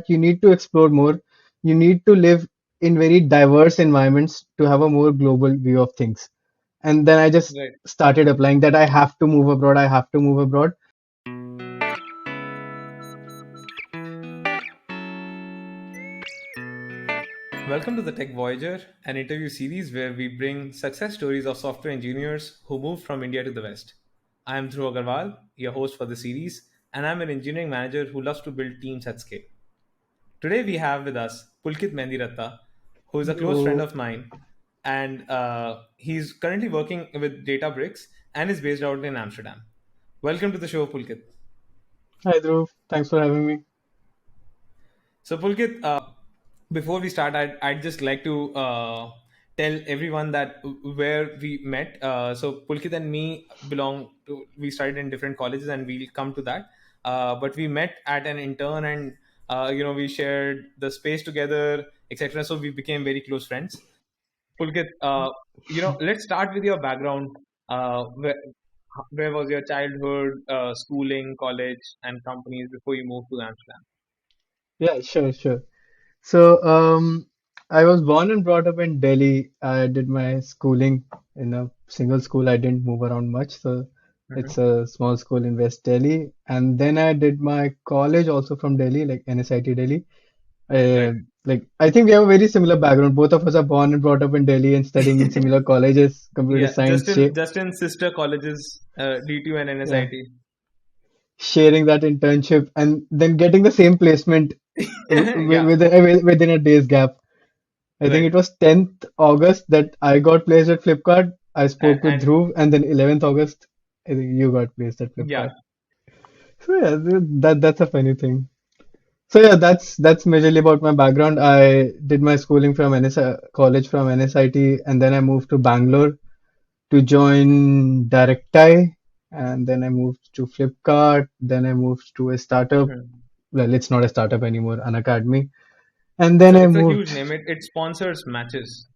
you need to explore more. You need to live in very diverse environments to have a more global view of things. And then I just Right. started applying that I have to move abroad. I have to move abroad. Welcome to the Tech Voyager, an interview series where we bring success stories of software engineers who moved from India to the West. I am Dhruv Agarwal, your host for the series, and I'm an engineering manager who loves to build teams at scale. Today we have with us Pulkit Mendiratta, who is a close friend Oh, of mine, and he's currently working with Databricks and is based out in Amsterdam. Welcome to the show, Pulkit. hi Dhruv. Thanks for having me. So, Pulkit, before we start, I'd just like to tell everyone that where we met. So, Pulkit and me we studied in different colleges and we'll come to that. But we met at an intern and, we shared the space together, etc. So, we became very close friends. Pulkit, let's start with your background. Where was your childhood, schooling, college, and companies before you moved to Amsterdam? Yeah, sure, sure. So, I was born and brought up in Delhi. I did my schooling in a single school. I didn't move around much. So, it's Mhm. a small school in West Delhi. And then I did my college also from Delhi, like NSIT Delhi. Right. Uh, like, I think we have a very similar background. Both of us are born and brought up in Delhi and studying in similar colleges, computer Yeah, science, just in sister colleges, DTU and yeah, NSIT. sharing that internship and then getting the same placement Yeah, within a day's gap. I think right. it was 10th August that I got placed at Flipkart. I And, spoke with and Dhruv, and then 11th August, I think you got placed at yeah, Flipkart. So yeah, that's a funny thing. So yeah, that's majorly about my background. I did my schooling from college from NSIT, and then I moved to Bangalore to join Directai, and then I moved to Flipkart. Then I moved to a startup. mhm. Well, it's not a startup anymore, an academy. And then It's a, I it's a moved. huge name. It sponsors matches.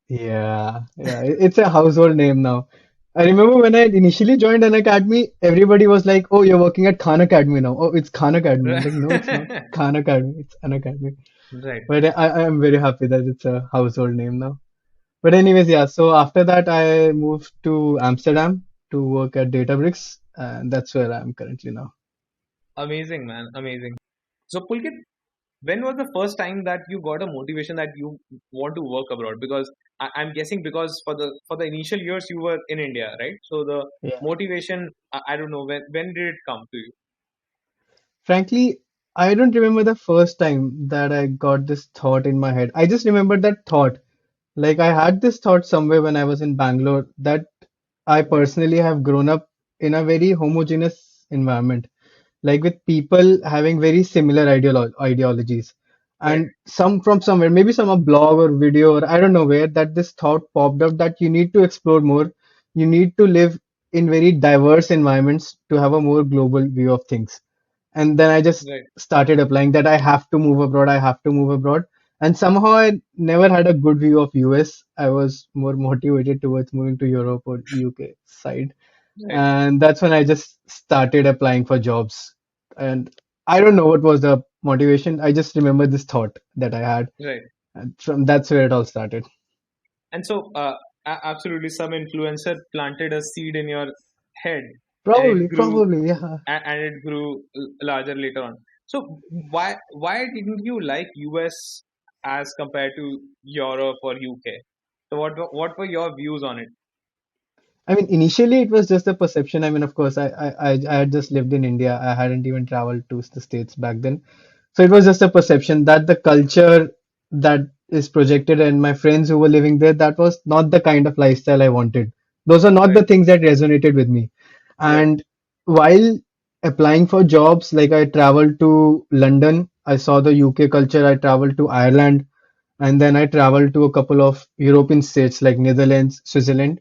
Yeah, yeah, it's a household name now. I remember when I initially joined an academy, everybody was like, "Oh, you're working at Khan Academy now. Oh, it's Khan Academy." I'm like, "No, it's not Right. Khan Academy. It's an academy." Right. But I am very happy that it's a household name now. But anyways, yeah. So after that, I moved to Amsterdam to work at Databricks, and that's where I'm currently now. Amazing, man. Amazing. So, Pulkit, when was the first time that you got a motivation that you want to work abroad? Because I'm guessing because for the initial years you were in India, right? So the Yeah. motivation, I don't know when did it come to you? Frankly, I don't remember the first time that I got this thought in my head. I just remember that thought. Like I had this thought somewhere when I was in Bangalore that I personally have grown up in a very homogeneous environment, like with people having very similar ideologies. Right. And some from somewhere, maybe some a blog or video or I don't know where, that this thought popped up that you need to explore more. You need to live in very diverse environments to have a more global view of things. And then I just Right. started applying that I have to move abroad. I have to move abroad. And somehow I never had a good view of US. I was more motivated towards moving to Europe or UK side. Right. And that's when I just started applying for jobs. And I don't know what was the motivation. I just remember this thought that I had. Right. And from that's where it all started. And so, absolutely, some influencer planted a seed in your head, and it grew, Probably, yeah. and it grew larger later on. So, why didn't you like US as compared to Europe or UK? So, what were your views on it? I mean, initially it was just a perception. I mean, of course, I had just lived in India. I hadn't even traveled to the States back then. So it was just a perception that the culture that is projected and my friends who were living there, that was not the kind of lifestyle I wanted. Those are not Right. the things that resonated with me. Right. And while applying for jobs, like I traveled to London, I saw the UK culture, I traveled to Ireland, and then I traveled to a couple of European states like Netherlands, Switzerland.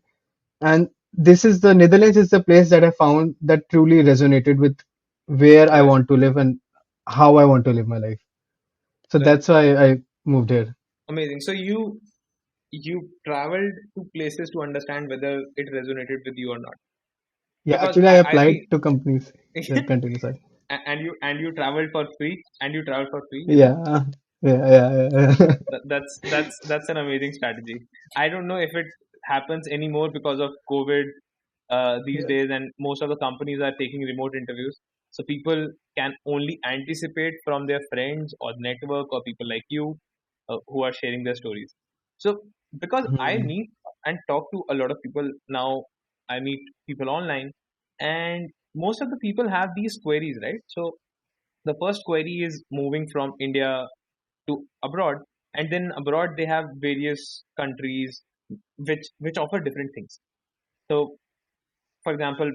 And this is the Netherlands is the place that I found that truly resonated with where I Right. want to live and how I want to live my life. So Right. that's why I moved here. Amazing. So you traveled to places to understand whether it resonated with you or not. Yeah, Because actually, I I applied feel to companies. Yeah, continue, sorry. and you traveled for free, and you traveled for free. Yeah, yeah, yeah, yeah. That's an amazing strategy. I don't know if it happens anymore because of COVID these Yeah. days, and most of the companies are taking remote interviews. So people can only anticipate from their friends or network or people like you who are sharing their stories. So because I Hmm. meet and talk to a lot of people now, I meet people online, and most of the people have these queries, right? So the first query is moving from India to abroad, and then abroad they have various countries which offer different things. So for example,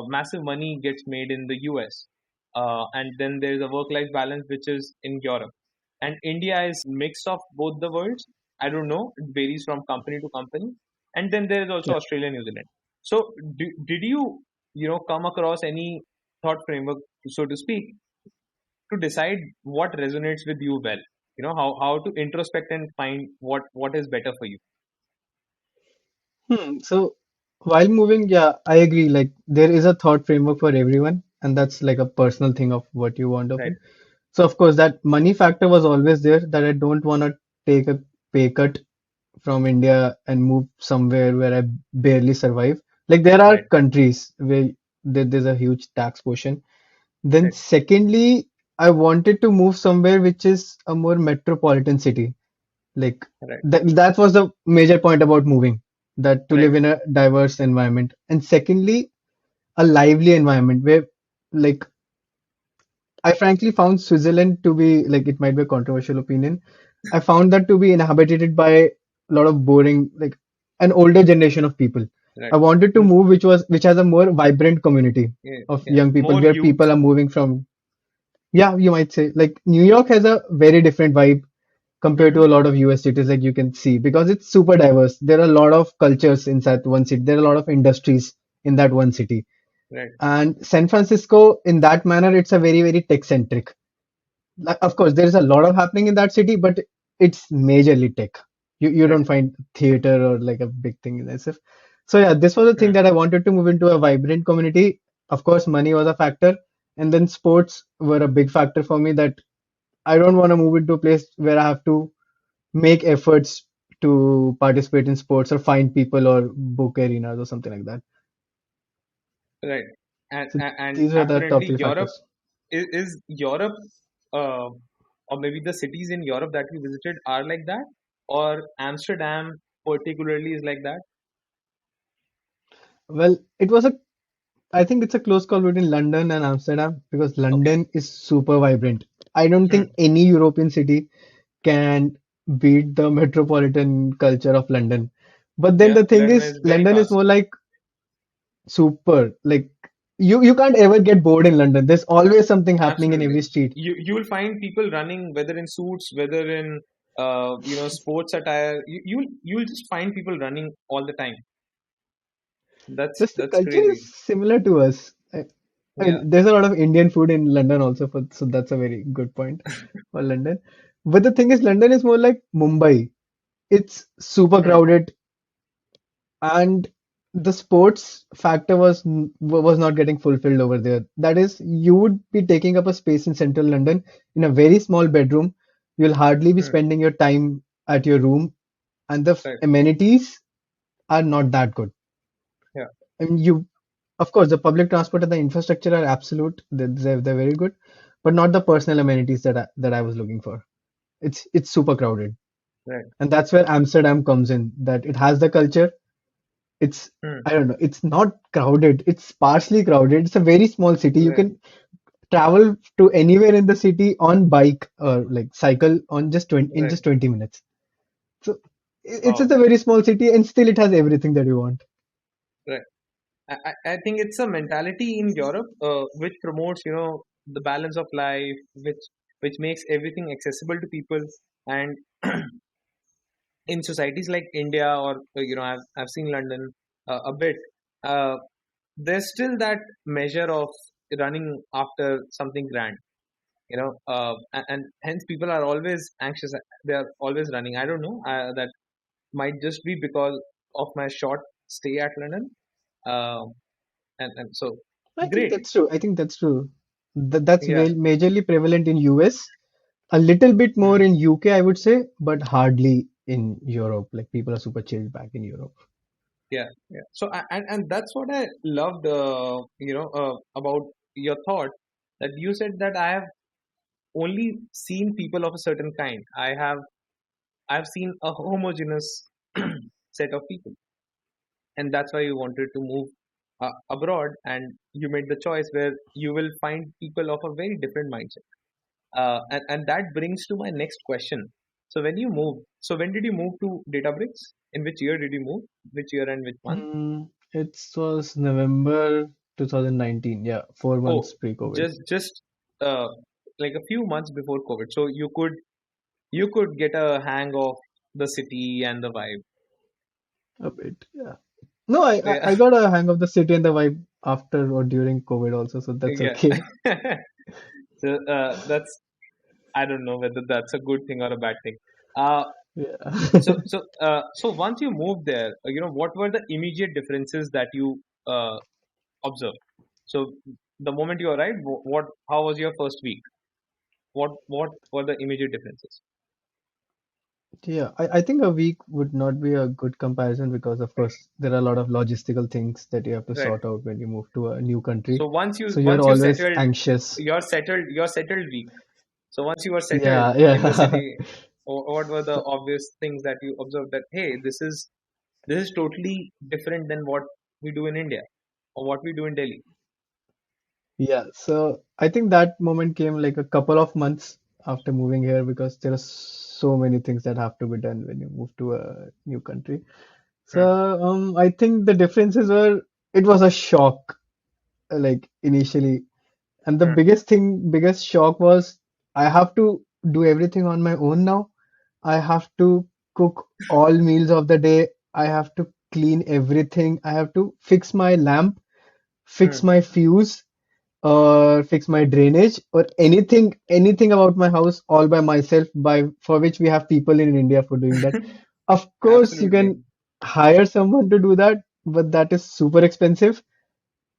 massive money gets made in the US, and then there is a work-life balance which is in Europe, and India is mix of both the worlds. I don't know, it varies from company to company, and then there is also Yeah. Australia, New Zealand. So did you come across any thought framework, so to speak, to decide what resonates with you well? How to introspect and find what is better for you. So while moving, yeah, I agree. Like there is a thought framework for everyone, and that's like a personal thing of what you want of Right, it. So of course that money factor was always there, that I don't want to take a pay cut from India and move somewhere where I barely survive. Like there are right, countries where there's a huge tax portion. Then right, secondly, I wanted to move somewhere which is a more metropolitan city. Like right, that was the major point about moving, that to right, live in a diverse environment. And secondly, a lively environment where, like, I frankly found Switzerland to be, like, it might be a controversial opinion. I found that to be inhabited by a lot of boring, like an older generation of people. right. I wanted to Mm, move which has a more vibrant community yeah, of yeah. young people More where youth. people are moving from. Yeah, you might say like New York has a very different vibe compared to a Hmm. lot of US cities, like you can see, because it's super diverse. There are a lot of cultures inside one city. There are a lot of industries in that one city. Right, And San Francisco, in that manner, it's a very, very tech centric. Like, of course, there is a lot of happening in that city, but it's majorly tech. You right, don't find theater or like a big thing in SF. So yeah, this was a thing right, that I wanted to move into a vibrant community. Of course, money was a factor, and then sports were a big factor for me. That I don't want to move into a place where I have to make efforts to participate in sports or find people or book arenas or something like that. right. And So and these were the top apparently three Europe factors. is Europe, uh, or maybe the cities in Europe that you visited are like that, or Amsterdam particularly is like that. Well, it was a I think it's a close call between London and Amsterdam because Okay. London is super vibrant. I don't Hmm. think any European city can beat the metropolitan culture of London. But then Yeah, the thing London is, is very London is fast. more like super. Like you can't ever get bored in London. There's always something happening in Absolutely. every street. You will find people running, whether in suits, whether in sports attire. You'll just find people running all the time. That's Just the that's culture crazy. is similar to us. I Yeah. mean, there's a lot of Indian food in London also, so that's a very good point for London. But the thing is, London is more like Mumbai. It's super Hmm. crowded, and the sports factor was not getting fulfilled over there. That is, you would be taking up a space in central London in a very small bedroom. You'll hardly be Hmm. spending your time at your room, and the Right. amenities are not that good. Yeah. I mean, of course, the public transport and the infrastructure are absolute. They're very good, but not the personal amenities that I was looking for. It's super crowded, Right. and that's where Amsterdam comes in. That it has the culture. It's Hmm. I don't know. It's not crowded. It's sparsely crowded. It's a very small city. You Right. can travel to anywhere in the city on bike or like cycle on just 20 in Right. just 20 minutes. So it's just Wow. a very small city, and still it has everything that you want. Right. I think it's a mentality in Europe which promotes, the balance of life, which makes everything accessible to people. And in societies like India, or I've seen London a bit. Uh, there's still that measure of running after something grand, and hence people are always anxious. They are always running. I don't know. That might just be because of my short stay at London. Um and so I think great. that's true. I think that's true. That's Yeah. majorly prevalent in US, a little bit more Hmm. in UK, I would say, but hardly in Europe. Like people are super chilled back in Europe. Yeah, yeah. So and that's what I loved, about your thought, that you said that I have only seen people of a certain kind. I've seen a homogeneous set of people, and that's why you wanted to move abroad, and you made the choice where you will find people of a very different mindset. And that brings to my next question. So when you moved, so when did you move to Databricks? In which year did you move? Which year and which month? It was November 2019. Yeah, 4 months Oh, pre-COVID. just uh, like a few months before COVID. So you could get a hang of the city and the vibe. A bit. Yeah. No, Yeah, I got a hang of the city and the vibe after or during COVID also, so that's yeah. okay. So that's, I don't know whether that's a good thing or a bad thing. Uh, Yeah. so once you moved there, what were the immediate differences that you observed? So the moment you arrived, how was your first week? What were the immediate differences? Yeah, I think a week would not be a good comparison because, of course, there are a lot of logistical things that you have to Right. sort out when you move to a new country. So once you So you're once you always settled, anxious. you're settled week. So once you were settled Yeah, in the yeah. city, what were the So, obvious things that you observed, that hey, this is totally different than what we do in India or what we do in Delhi? yeah, so I think that moment came like a couple of months after moving here because there are so many things that have to be done when you move to a new country. So Hmm, I think the differences were it was a shock like initially. And the hmm, biggest shock was I have to do everything on my own now. I have to cook all meals of the day. I have to clean everything. I have to fix my lamp, fix hmm, my fuse, or fix my drainage, or anything about my house all by myself, by for which we have people in India for doing that. Of course, you absolutely. can hire someone to do that, but that is super expensive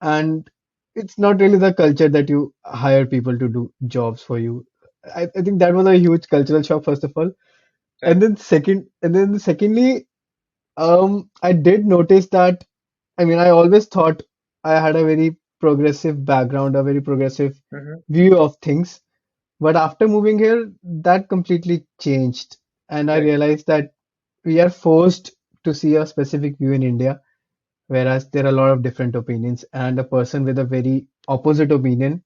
and it's not really the culture that you hire people to do jobs for you. I think that was a huge cultural shock, first of all. Right. And then secondly, I did notice that, I mean, I always thought I had a very progressive background, a very progressive Hmm. view of things. But after moving here, that completely changed. And I Right. realized that we are forced to see a specific view in India, whereas there are a lot of different opinions, and a person with a very opposite opinion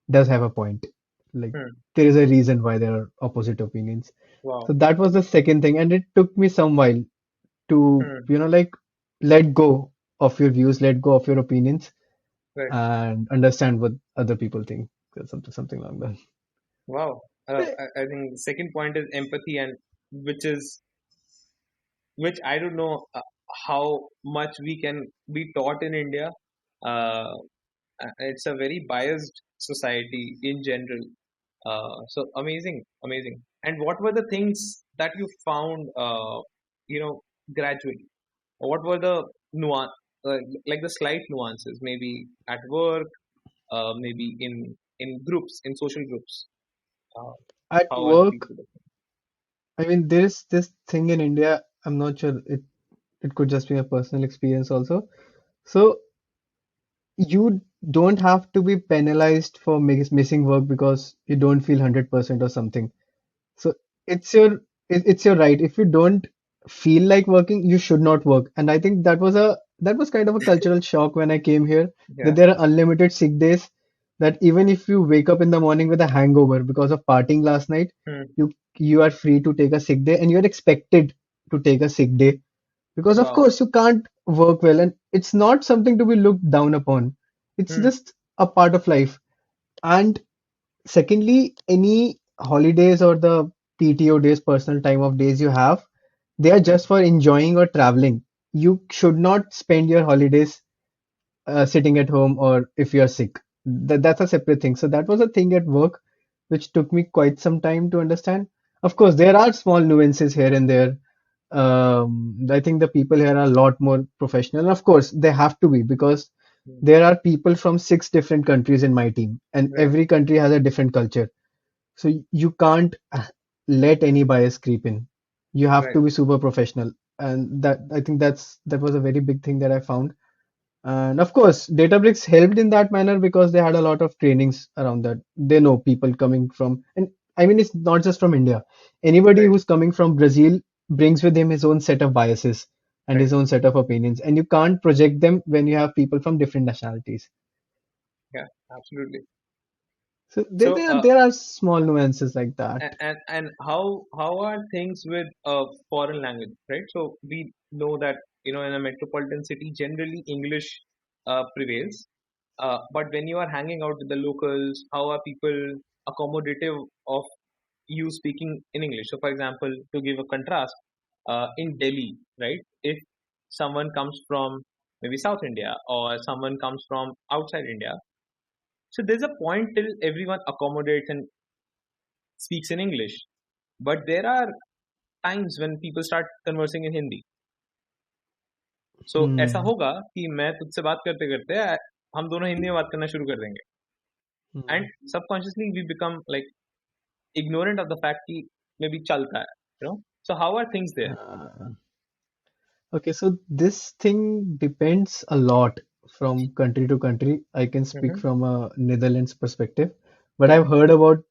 does have a point. Like Hmm. there is a reason why there are opposite opinions. So Wow. that was the second thing, and it took me some while to, Hmm. like let go of your views, let go of your opinions, Right. and understand what other people think. Something along that. Wow. I think the second point is empathy, and which is which I don't know how much we can be taught in India. Uh, it's a very biased society in general. So amazing, amazing. And what were the things that you found, gradually? What were the nuance, uh, like the slight nuances, maybe at work, maybe in groups, in social groups? Uh, At how are the work, people different? I mean, there's this thing in India. I'm not sure it could just be a personal experience also. So you don't have to be penalized for missing work because you don't feel 100% or something. So it's your it's your right. If you don't feel like working, you should not work. And I think that was kind of a cultural shock when I came here, that Yeah. there are unlimited sick days, that even if you wake up in the morning with a hangover because of partying last night, Hmm. you are free to take a sick day and you're expected to take a sick day because of Wow. course you can't work well and it's not something to be looked down upon. It's Hmm. just a part of life. And secondly, any holidays or the PTO days, personal time of days you have, they are Hmm. just for enjoying or traveling. You should not spend your holidays sitting at home or if you're sick. That's a separate thing. So that was a thing at work which took me quite some time to understand. Of course, there are small nuances here and there. I think the people here are a lot more professional. And of course, they have to be because Mm. there are people from 6 different countries in my team, and Right. every country has a different culture. So you can't let any bias creep in. You have Right. to be super professional, and that I think that was a very big thing that I found. And of course, Databricks helped in that manner because they had a lot of trainings around that. They know people coming from, and I mean, it's not just from India. Anybody Right. who's coming from Brazil brings with him his own set of biases and Right. his own set of opinions, and you can't project them when you have people from different nationalities. Yeah. Absolutely. So So, there are small nuances like that. and how are things with foreign language, right? So we know that, in a metropolitan city generally English prevails, but when you are hanging out with the locals, how are people accommodative of you speaking in English? So for example, to give a contrast, in Delhi, right, if someone comes from maybe South India or someone comes from outside India, so there's a point till everyone accommodates and speaks in English. But there are times when people start conversing in Hindi. So ऐसा Hmm. होगा कि मैं तुझसे बात करते करते हम दोनों हिंदी में बात करना शुरू कर देंगे, and Hmm. subconsciously we become like ignorant of the fact कि maybe चलता है, so how are things there? Uh, Okay, so this thing depends a lot from country to country. I can speak Mm-hmm. from a Netherlands perspective, but Right. I've heard about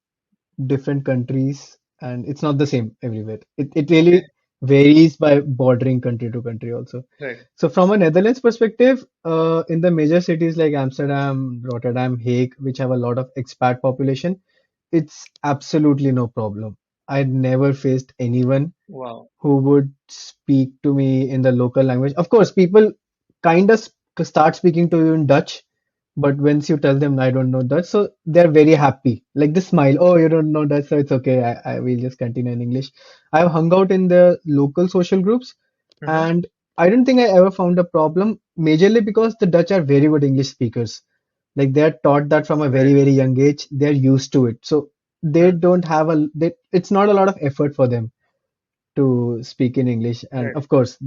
different countries and it's not the same everywhere. It Okay. really varies by bordering country to country also. Right. So from a Netherlands perspective, in the major cities like Amsterdam, Rotterdam, Hague, which have a lot of expat population, it's absolutely no problem. I never faced anyone Wow. who would speak to me in the local language. Of course, people kind of start speaking to you in Dutch, but once you tell them I don't know Dutch, so they're very happy. Like the smile, oh, you don't know Dutch, so it's okay. I will just continue in English. I've hung out in the local social groups, Mm-hmm. and I don't think I ever found a problem, majorly because the Dutch are very good English speakers. Like they're taught that from a Right. very, very young age. They're used to it. So they Mm-hmm. don't have it's not a lot of effort for them to speak in English. And Right. of course,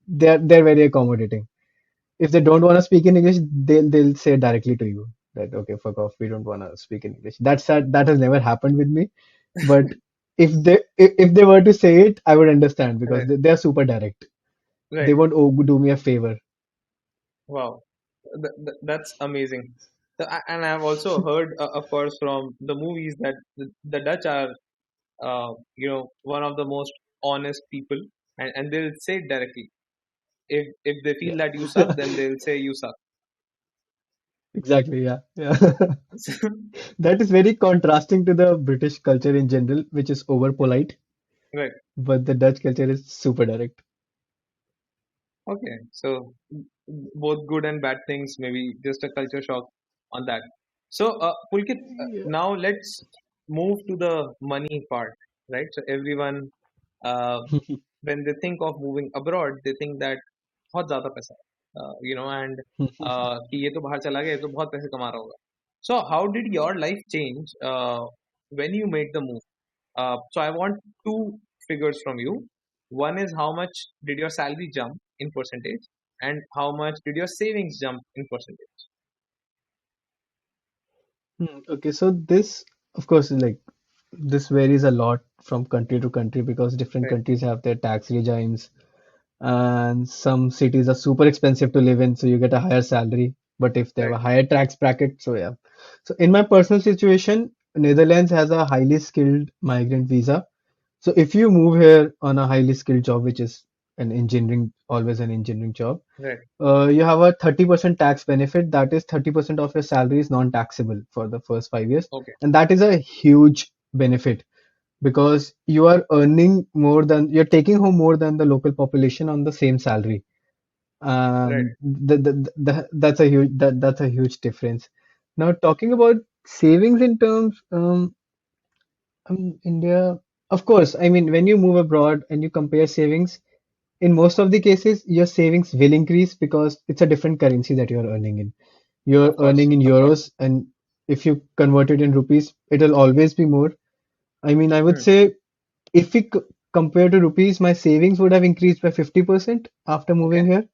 they're very accommodating. If they don't want to speak in English, they'll say directly to you that okay, fuck off, we don't want to speak in English. That has never happened with me. But if they were to say it, I would understand because Right. they're super direct. They Right. won't do me a favor. Wow. That's amazing. So, and I've also heard, of course, from the movies that the Dutch are, one of the most honest people, and they'll say it directly. If they feel that you suck, Yeah. then they'll say you suck. Exactly. Yeah. Yeah. That is very contrasting to the British culture in general, which is over polite, Right. but the Dutch culture is super direct. Okay. So both good and bad things, maybe just a culture shock on that. So, Pulkit, Yeah. now let's move to the money part, right? So everyone, uh, when they think of moving abroad, they think that बहुत ज़्यादा पैसा है, and कि ये तो बाहर चला गया, ये तो बहुत पैसे कमा रहा होगा. So how did your life change when you made the move? So I want two figures from you. One is how much did your salary jump in percentage, and how much did your savings jump in percentage? Okay, so this, of course, is like this varies a lot from country to country because different Right, countries have their tax regimes, and some cities are super expensive to live in, so you get a higher salary. But if they have right, a higher tax bracket, so yeah. So in my personal situation, Netherlands has a highly skilled migrant visa. So if you move here on a highly skilled job, which is an engineering, always an engineering job, right. you have a 30% tax benefit. That is 30% of your salary is non-taxable for the first 5 years. Okay, And that is a huge benefit because you are earning more than, you're taking home more than the local population on the same salary. right. And that's a huge difference. Now talking about savings in terms, India, of course, I mean, when you move abroad and you compare savings, in most of the cases, your savings will increase because it's a different currency that you're earning in. You're Of course, earning in of course. euros, and if you convert it in rupees, it'll always be more. I mean, I would Hmm. say if compare to rupees, my savings would have increased by 50% after Okay, moving here.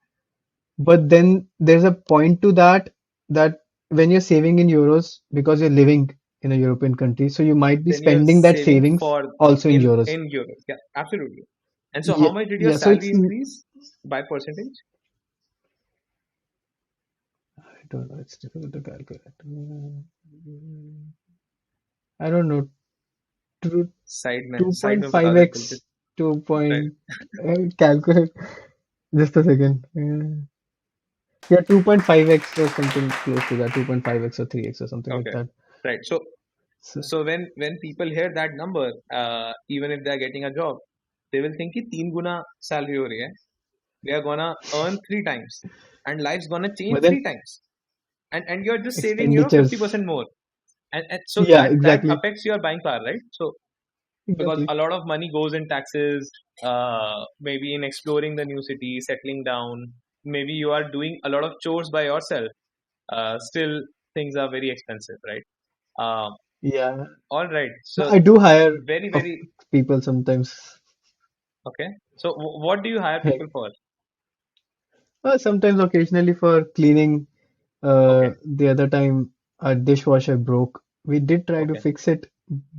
But then there's a point to that, that when you're saving in euros because you're living in a European country, so you might be Then you're spending that saving savings for also in euros. in euros. Yeah, absolutely. And so, how Yeah, much did your yeah. So salary it's increase by percentage? I don't know. It's difficult to calculate. I don't know. Two Side में 2.5 बता दे Pulkit. x 2 Right. point calculate. Just a second. Yeah, 2.5x or something close to that. 2.5x or 3x or something like Okay. that. Right. So So, so when people hear that number, even if they are getting a job, they will think कि 3 गुना salary हो रही है. They are gonna earn 3 times, and life's gonna change but then 3 times. And you're just saving, 50% expenditures. more. And so Yeah, that exactly. affects your buying power, right? So because Exactly. a lot of money goes in taxes, maybe in exploring the new city, settling down. Maybe you are doing a lot of chores by yourself. Still, things are very expensive, right? Uh, Yeah. all right. No, So I do hire very, of very people sometimes. okay. So what do you hire Like, people for? sometimes occasionally for cleaning. Okay. The other time our dishwasher broke. We did try to Okay. fix it,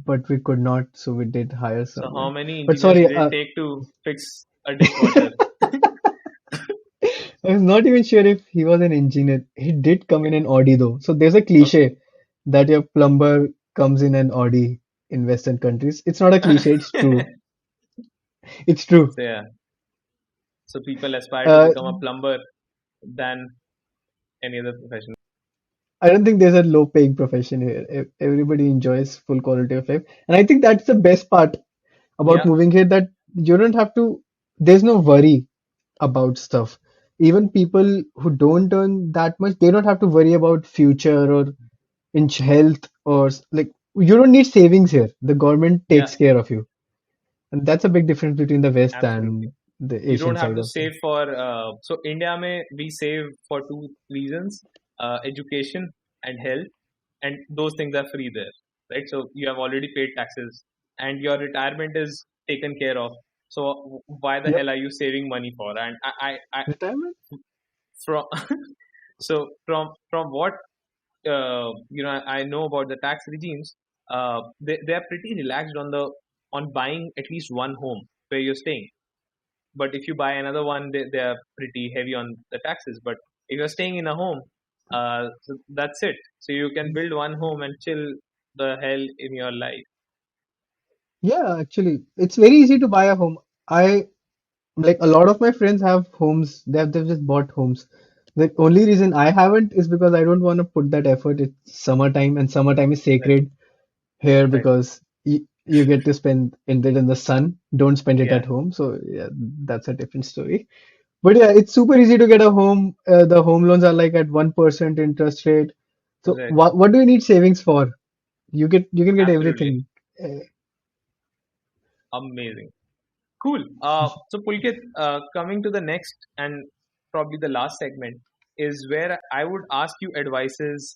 but we could not, so we did hire So how someone. many But engineers sorry, did it take to fix a dishwasher? I was not even sure if he was an engineer. He did come in Okay. an Audi though. So there's a Okay. cliche that your plumber comes in an Audi in Western countries. It's not a cliche, it's true. It's true. So yeah. So people aspire to Uh, become a plumber than any other profession. I don't think there's a low paying profession here. Everybody enjoys full quality of life. And I think that's the best part about Yeah. moving here, that you don't have to, there's no worry about stuff. Even people who don't earn that much, they don't have to worry about future or in health or like you don't need savings here. The government Yeah. takes care of you. And that's a big difference between the West Absolutely. and the You don't Asian have side to of things. save for so India mein we save for two reasons, education and health, and those things are free there, right? So you have already paid taxes and your retirement is taken care of. So why the hell Yep. are you saving money for? And I Retirement? from so from what I know about the tax regimes. They are pretty relaxed on the on buying at least one home where you're staying. But if you buy another one, they are pretty heavy on the taxes. But if you're staying in a home, so that's it. So you can build one home and chill the hell in your life. Yeah, actually, it's very easy to buy a home. I like a lot of my friends have homes. They've just bought homes. The only reason I haven't is because I don't want to put that effort. It's summertime, and summertime is Right, sacred here right. because you get to spend it in the sun. Don't spend it Yeah, at home. So yeah, that's a different story. But yeah, it's super easy to get a home. The home loans are like at 1% interest rate. So right. what do you need savings for? You can get Absolutely everything. Uh, amazing. Cool. So Pulkit, coming to the next and probably the last segment is where I would ask you advices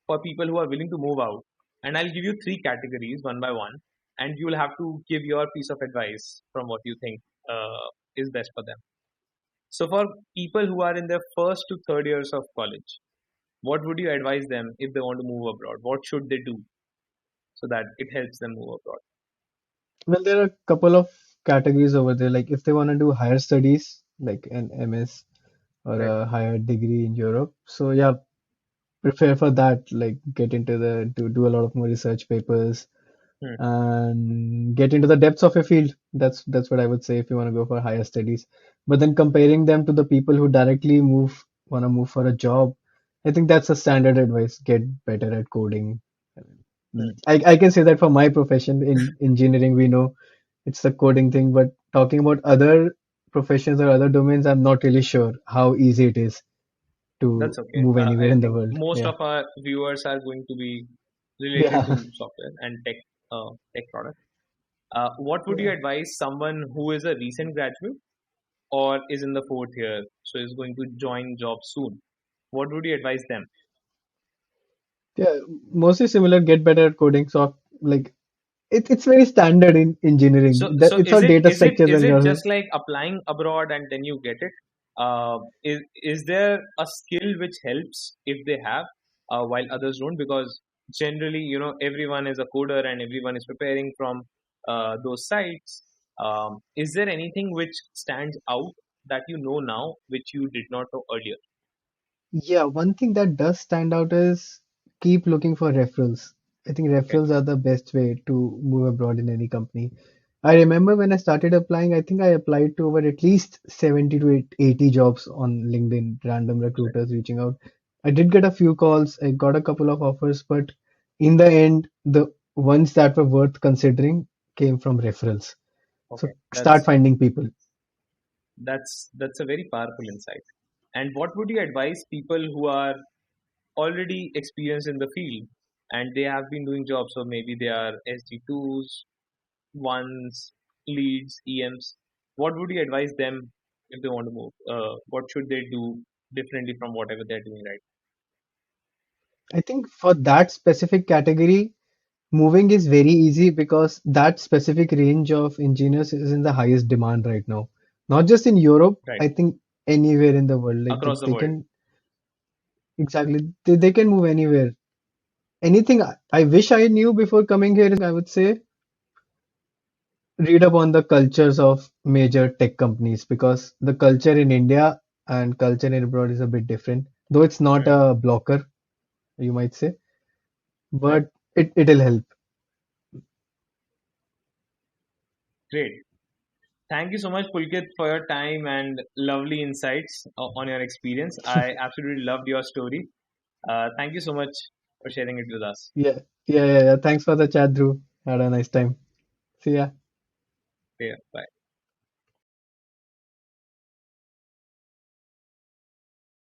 for people who are willing to move out. And I'll give you three categories one by one, and you'll have to give your piece of advice from what you think is best for them. So, for people who are in their first to third years of college, what would you advise them if they want to move abroad? What should they do so that it helps them move abroad? well, there are a couple of categories over there. Like if they want to do higher studies, like an MS or Right. a higher degree in Europe. So yeah, prepare for that. Like get into the to do a lot of more research papers Hmm. and get into the depths of your field. That's what I would say if you want to go for higher studies. But then comparing them to the people who directly want to move for a job, I think that's a standard advice. Get better at coding. Hmm. I can say that for my profession in engineering, we know it's the coding thing, but talking about other professions or other domains, I'm not really sure how easy it is to That's okay. move anywhere I in the think world. most Yeah. of our viewers are going to be related Yeah. to software and tech products. What would you Yeah. advise someone who is a recent graduate or is in the fourth year, so is going to join job soon? What would you advise them? Yeah, mostly similar, get better at coding. So like it's very standard in engineering. So That so it's all data structures is and it your just like applying abroad and then you get it? Is there a skill which helps if they have, while others don't? Because generally, everyone is a coder and everyone is preparing from those sites. Is there anything which stands out that you know now which you did not know earlier? Yeah, one thing that does stand out is keep looking for referrals. I think Okay, referrals are the best way to move abroad in any company. I remember when I started applying, I think I applied to over at least 70 to 80 jobs on LinkedIn, random right. recruiters reaching out. I did get a few calls, I got a couple of offers, but in the end, the ones that were worth considering came from referrals. So Okay, start finding people. that's a very powerful insight. And what would you advise people who are already experienced in the field and they have been doing jobs? So maybe they are SD2s, ones, leads, EMs. What would you advise them if they want to move? What should they do differently from whatever they're doing right? I think for that specific category, moving is very easy because that specific range of engineers is in the highest demand right now. Not just in Europe, Right. I think anywhere in the world. Like Across the they world. can exactly they can move anywhere. Anything I wish I knew before coming here is one thing I would say read up on the cultures of major tech companies because the culture in India and culture in abroad is a bit different. Though it's not Right. a blocker, you might say, Right. but it'll help. Great. Thank you so much, Pulkit, for your time and lovely insights on your experience. I absolutely loved your story. Thank you so much for sharing it with us. Yeah. Thanks for the chat, Drew. Had a nice time. See ya. Yeah, bye.